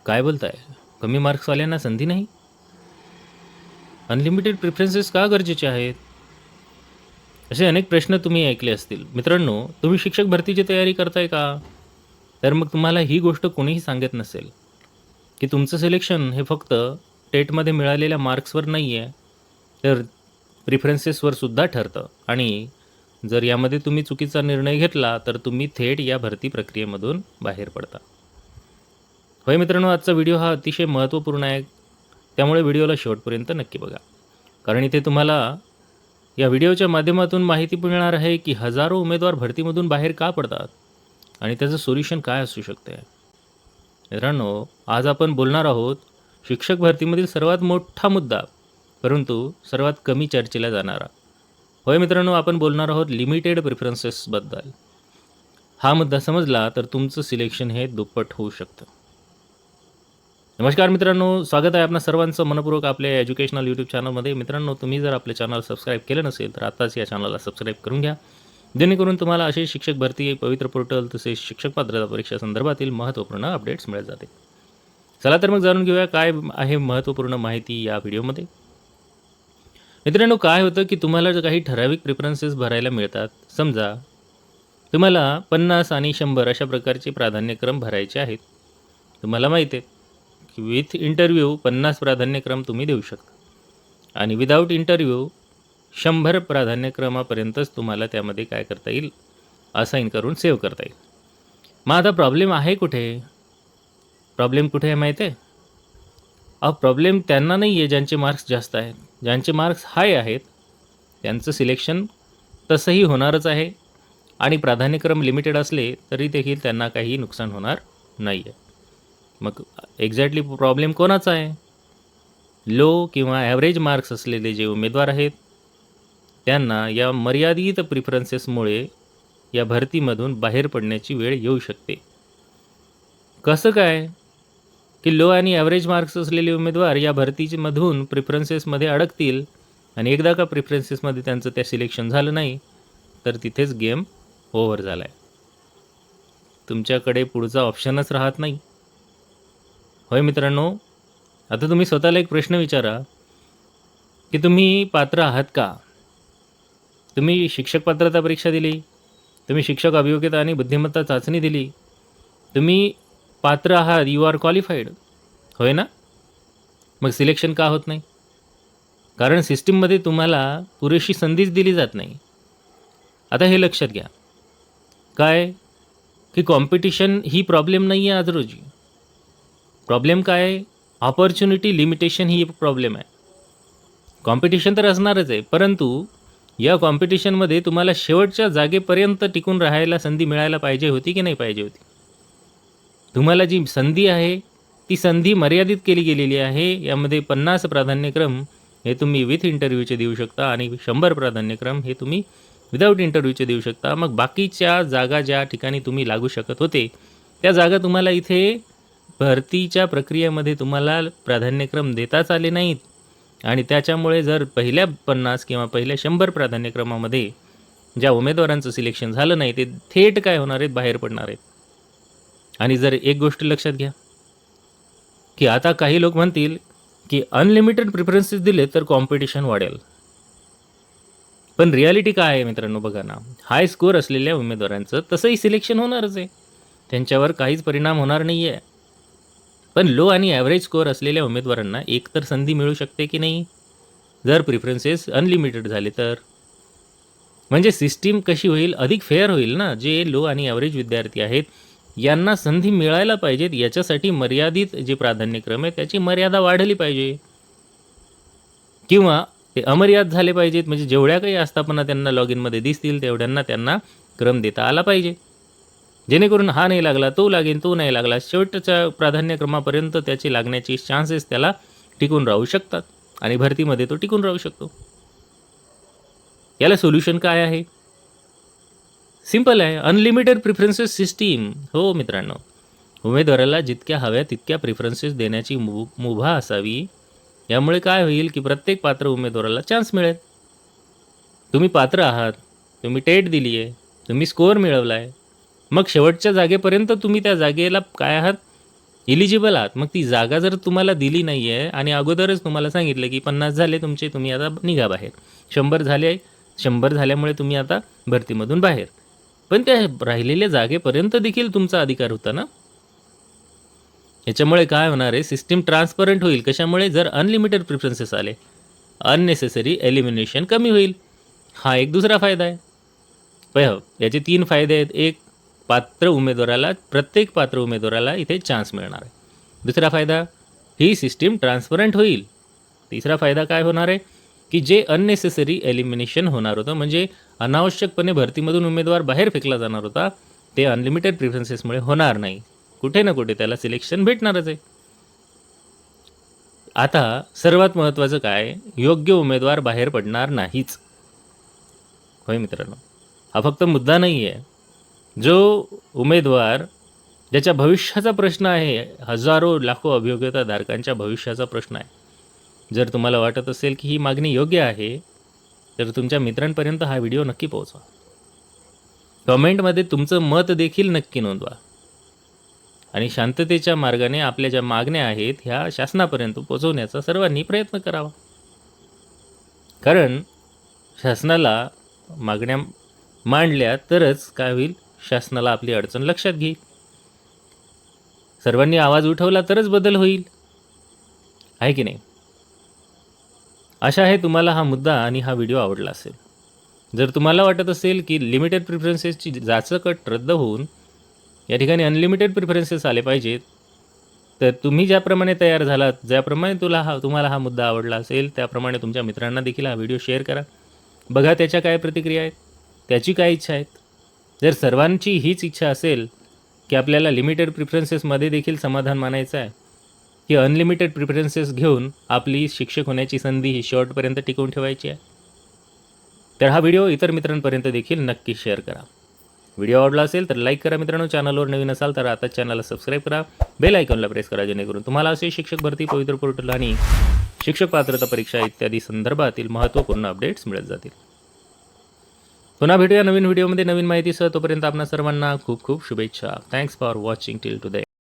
काय बोलताय? कमी मार्क्सवाल्यांना संधी नाही? अनलिमिटेड प्रेफरन्सेस का गरजेचे आहेत? असे अनेक प्रश्न तुम्ही ऐकले असतील. मित्रांनो, तुम्ही शिक्षक भरतीची तयारी करताय का? तर मग तुम्हाला ही गोष्ट कोणीही सांगत नसेल, की तुमचं सिलेक्शन हे फक्त टेटमध्ये मिळालेल्या मार्क्सवर नाही आहे, तर प्रिफरन्सेसवर सुद्धा ठरतं आणि जर यामध्ये तुम्ही चुकीचा निर्णय घेतला, तर तुम्ही थेट या भरती प्रक्रियेमधून बाहेर पडता. होय मित्रांनो, आजचा व्हिडिओ हा अतिशय महत्त्वपूर्ण आहे. त्यामुळे व्हिडिओला शेवटपर्यंत नक्की बघा. कारण इथे तुम्हाला या व्हिडिओच्या माध्यमातून माहिती मिळणार आहे, की हजारो उमेदवार भरतीमधून बाहेर का पडतात आणि त्याचं सोल्युशन काय असू शकते. मित्रांनो, आज आपण बोलणार आहोत शिक्षक भरतीमधील सर्वात मोठा मुद्दा, परंतु सर्वात कमी चर्चेला जाणारा. होय मित्रांनो, आपण बोलणार आहोत लिमिटेड प्रिफरन्सेसबद्दल. हा मुद्दा समजला तर तुमचं सिलेक्शन हे दुप्पट होऊ शकतं. नमस्कार मित्रांनो, स्वागत आहे आपणा सर्वांचं मनपूर्वक आपल्या एज्युकेशनल यूट्यूब चॅनलमध्ये. मित्रांनो, तुम्ही जर आपले चॅनल सबस्क्राईब केलं नसेल तर आताच या चॅनलला सबस्क्राईब करून घ्या, जेणेकरून तुम्हाला असे शिक्षक भरती, पवित्र पोर्टल तसेच शिक्षक पात्रता परीक्षा संदर्भातील महत्त्वपूर्ण अपडेट्स मिळत जातील. चला तर मग जाणून घेऊया काय आहे महत्त्वपूर्ण माहिती या व्हिडिओमध्ये. मित्रांनो, काय होतं की तुम्हाला जर काही ठराविक प्रिफरन्सेस भरायला मिळतात. समजा तुम्हाला 50 आणि 100 अशा प्रकारचे प्राधान्यक्रम भरायचे आहेत. तुम्हाला माहीत आहे की विथ इंटरव्ह्यू 50 प्राधान्यक्रम तुम्ही देऊ शकता आणि विदाऊट इंटरव्ह्यू 100 प्राधान्यक्रमापर्यंतच तुम्हाला त्यामध्ये काय करता येईल, असाइन करून सेव्ह करता येईल. मग आता प्रॉब्लेम आहे कुठे? प्रॉब्लेम कुठे आहे माहीत आहे? प्रॉब्लेम त्यांना नाही आहे ज्यांचे मार्क्स जास्त आहेत. ज्यांचे मार्क्स हाय आहेत त्यांचं सिलेक्शन तसंही होणारच आहे आणि प्राधान्यक्रम लिमिटेड असले तरी देखील त्यांना काही नुकसान होणार नाही आहे. मग एक्झॅक्टली प्रॉब्लेम कोणाचा आहे? लो किंवा ॲव्हरेज मार्क्स असलेले जे उमेदवार आहेत त्यांना या मर्यादित प्रिफरन्सेसमुळे या भरतीमधून बाहेर पडण्याची वेळ येऊ शकते. कसं काय? की लो आणि ॲव्हरेज मार्क्स असलेले उमेदवार या भरतीमधून प्रिफरन्सेसमध्ये अडकतील आणि एकदा का प्रिफरन्सेसमध्ये त्यांचं त्या सिलेक्शन झालं नाही तर तिथेच गेम ओव्हर झाला आहे. तुमच्याकडे पुढचा ऑप्शनच राहत नाही. होय मित्रांनो, आता तुम्ही स्वतःला एक प्रश्न विचारा की तुम्ही पात्र आहात का? तुम्ही शिक्षक पात्रता परीक्षा दिली, तुम्ही शिक्षक अभियोग्यता आणि बुद्धिमत्ता चाचणी दिली, तुम्ही पात्र आहात, यू आर क्वालिफाईड, होय ना? मग सिलेक्शन का होत नाही? कारण सिस्टीममध्ये तुम्हाला पुरेशी संधीच दिली जात नाही. आता हे लक्षात घ्या, काय की कॉम्पिटिशन ही प्रॉब्लेम नाही आहे आज रोजी. प्रॉब्लेम काय आहे? ऑपॉर्च्युनिटी लिमिटेशन ही प्रॉब्लेम आहे. कॉम्पिटिशन तर असणारच आहे, परंतु या कॉम्पिटिशनमध्ये तुम्हाला शेवटच्या जागेपर्यंत टिकून राहायला संधी मिळायला पाहिजे होती की नाही पाहिजे होती? तुम्हाला जी संधी आहे ती संधी मर्यादित केली गेलेली आहे. यामध्ये 50 प्राधान्यक्रम हे तुम्ही विथ इंटरव्ह्यूचे देऊ शकता आणि 100 प्राधान्यक्रम हे तुम्ही विदाऊट इंटरव्ह्यूचे देऊ शकता. मग बाकीच्या जागा ज्या ठिकाणी तुम्ही लागू शकत होते त्या जागा तुम्हाला इथे भरतीच्या प्रक्रियेमध्ये तुम्हाला प्राधान्यक्रम देताच आले नाहीत आणि त्याच्यामुळे जर पहिल्या 50 किंवा पहिल्या 100 प्राधान्यक्रमामध्ये ज्या उमेदवारांचं सिलेक्शन झालं नाही ते थेट काय होणार आहेत, बाहेर पडणार आहेत. आणि जर एक गोष्ट लक्षात घ्या की आता काही लोक म्हणतील की अनलिमिटेड प्रिफरन्सेस दिले तर कॉम्पिटिशन वाढेल. पण रियालिटी काय आहे मित्रांनो, बघा ना, हाय स्कोअर असलेल्या उमेदवारांचं तसंही सिलेक्शन होणारच आहे, त्यांच्यावर काहीच परिणाम होणार नाही आहे. पण लो आणि ॲव्हरेज स्कोअर असलेल्या उमेदवारांना एकतर संधी मिळू शकते की नाही जर प्रिफरन्सेस अनलिमिटेड झाले तर. म्हणजे सिस्टीम कशी होईल, अधिक फेअर होईल ना. जे लो आणि ॲव्हरेज विद्यार्थी आहेत यांना संधी मिळायला पाहिजेत, याच्यासाठी मर्यादित जे प्राधान्यक्रम आहे त्याची मर्यादा वाढली पाहिजे किंवा ते अमर्याद झाले पाहिजेत. म्हणजे जेवढ्या काही आस्थापना त्यांना लॉग इनमध्ये दिसतील तेवढ्यांना त्यांना क्रम देता आला पाहिजे, जेणेकरून हा नाही लागला तो लागेल, तो नाही लागला, शेवटच्या प्राधान्यक्रमापर्यंत त्याचे लागण्याचे चान्सेस त्याला टिकून राहू शकतात आणि भरतीमध्ये तो टिकून राहू शकतो. याला सोल्युशन काय आहे? सिंपल आहे, अनलिमिटेड प्रिफरन्सेस सिस्टीम. हो मित्रांनो, उमेदवाराला जितक्या हव्या तितक्या प्रिफरन्सेस देण्याची मुभा असावी. यामुळे काय होईल की प्रत्येक पात्र उमेदवाराला चान्स मिळेल. तुम्ही पात्र आहात, तुम्ही टेट दिली आहे, तुम्ही स्कोअर मिळवला आहे, मग शेवटच्या जागेपर्यंत तुम्ही त्या जागेला काय आहात, इलिजिबल आहात. मग ती जागा जर तुम्हाला दिली नाही आहे आणि अगोदरच तुम्हाला सांगितलं की 50 झाले तुमचे, तुम्ही आता निघा बाहेर. 100 झाले, 100 झाल्यामुळे तुम्ही आता भरतीमधून बाहेर. पण त्या राहिलेल्या जागेपर्यंत देखील तुमचा अधिकार होता ना. याच्यामुळे काय होणार आहे, सिस्टीम ट्रान्सपरंट होईल. कशामुळे? जर अनलिमिटेड प्रिफरन्सेस आले, अननेसेसरी एलिमिनेशन कमी होईल. हा एक दुसरा फायदा आहे. याचे 3 फायदे आहेत. एक, प्रत्येक पात्र उमेदवाराला इथे चान्स मिळणार आहे. दुसरा फायदा, ही सिस्टीम ट्रान्सपरंट होईल. तिसरा फायदा काय होणार आहे की जे अननेसेसरी एलिमिनेशन होणार होतं, म्हणजे अनावश्यकपणे भरतीमधून उमेदवार बाहेर फेकला जाणार होता, ते अनलिमिटेड प्रिफरन्सेसमुळे होणार नाही. कुठे ना कुठे त्याला सिलेक्शन भेटणारच आहे. आता सर्वात महत्त्वाचं काय, योग्य उमेदवार बाहेर पडणार नाहीच. होय मित्रांनो, हा फक्त मुद्दा नाही आहे. जो उमेदवार ज्याच्या भविष्याचा प्रश्न आहे, हजारो लाखो अभियोग्यताधारकांच्या भविष्याचा प्रश्न आहे, जर तुम्हाला वाटत असेल की ही मागणी योग्य आहे, तर तुमच्या मित्रांपर्यंत हा व्हिडिओ नक्की पोहोचवा. कमेंटमध्ये तुमचं मत देखील नक्की नोंदवा आणि शांततेच्या मार्गाने आपल्या ज्या मागण्या आहेत ह्या शासनापर्यंत पोहोचवण्याचा सर्वांनी प्रयत्न करावा. कारण शासनाला मागण्या मांडल्या तरच काय होईल, शासनाला आपली अडचण लक्षात घेईल. सर्वांनी आवाज उठवला तरच बदल होईल, आहे की नाही. आशा आहे तुम्हाला हा मुद्दा आणि हा व्हिडिओ आवडला असेल. जर तुम्हाला वाटत असेल की लिमिटेड प्रिफरन्सेसची जाचकट रद्द होऊन या ठिकाणी अनलिमिटेड प्रिफरन्सेस आले पाहिजेत, तर तुम्ही ज्याप्रमाणे तयार झालात, ज्याप्रमाणे तुम्हाला हा मुद्दा आवडला असेल, त्याप्रमाणे तुमच्या मित्रांना देखील हा व्हिडिओ शेअर करा. बघा त्याच्या काय प्रतिक्रिया आहेत, त्याची काय इच्छा आहेत. जर सर्वांची हीच इच्छा असेल की आपल्याला लिमिटेड प्रिफरन्सेसमध्ये देखील समाधान मानायचं आहे, की अनलिमिटेड प्रिफरन्सेस घेऊन आपली शिक्षक होण्याची संधी ही शेवटपर्यंत टिकवून ठेवायची आहे, तर हा व्हिडिओ इतर मित्रांपर्यंत देखील नक्की शेअर करा. व्हिडिओ आवडला असेल तर लाईक करा मित्रांनो. चॅनलवर नवीन असाल तर आता चॅनलला सबस्क्राईब करा, बेल आयकॉनला प्रेस करा, जेणेकरून तुम्हाला असे शिक्षक भरती, पवित्र पोर्टल आणि शिक्षक पात्रता परीक्षा इत्यादी संदर्भातील महत्त्वपूर्ण अपडेट्स मिळत जातील. पुन्हा भेटूया नवीन व्हिडिओमध्ये नवीन माहितीसह. तोपर्यंत आपणा सर्वांना खूप खूप शुभेच्छा. Thanks for watching till two the